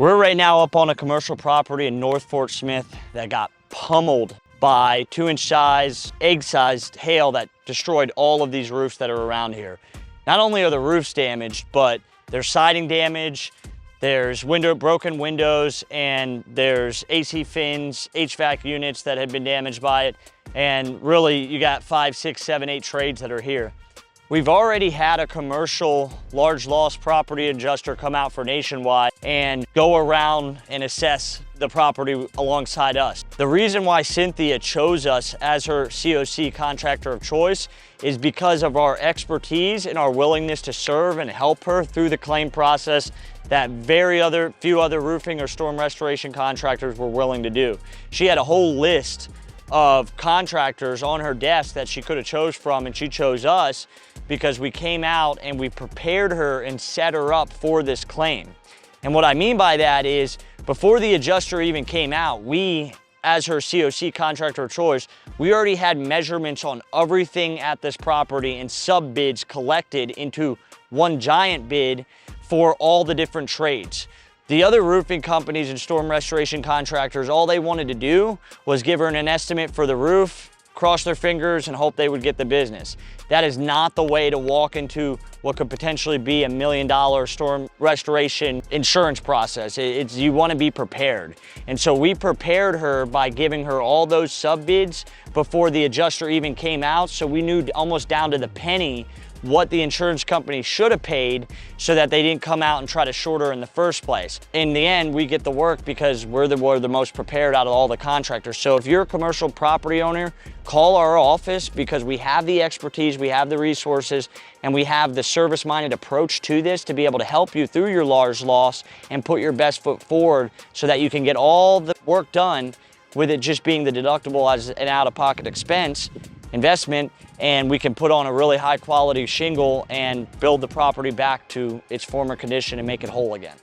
We're right now up on a commercial property in North Fort Smith that got pummeled by 2-inch size, egg-sized hail that destroyed all of these roofs that are around here. Not only are the roofs damaged, but there's siding damage, there's broken windows, and there's AC fins, HVAC units that have been damaged by it. And really, you got 5, 6, 7, 8 trades that are here. We've already had a commercial large loss property adjuster come out for Nationwide and go around and assess the property alongside us. The reason why Cynthia chose us as her COC contractor of choice is because of our expertise and our willingness to serve and help her through the claim process that few other roofing or storm restoration contractors were willing to do. She had a whole list of contractors on her desk that she could have chose from, and she chose us because we came out and we prepared her and set her up for this claim. And what I mean by that is, before the adjuster even came out, we, as her COC contractor of choice, we already had measurements on everything at this property and sub bids collected into one giant bid for all the different trades. The other roofing companies and storm restoration contractors, all they wanted to do was give her an estimate for the roof, cross their fingers, and hope they would get the business. That is not the way to walk into what could potentially be $1 million storm restoration insurance process. You want to be prepared. And so we prepared her by giving her all those sub bids before the adjuster even came out, so we knew almost down to the penny what the insurance company should have paid so that they didn't come out and try to short her in the first place. In the end, we get the work because we're the most prepared out of all the contractors. So if you're a commercial property owner, call our office because we have the expertise, we have the resources, and we have the service-minded approach to this to be able to help you through your large loss and put your best foot forward so that you can get all the work done with it just being the deductible as an out-of-pocket expense investment, and we can put on a really high quality shingle and build the property back to its former condition and make it whole again.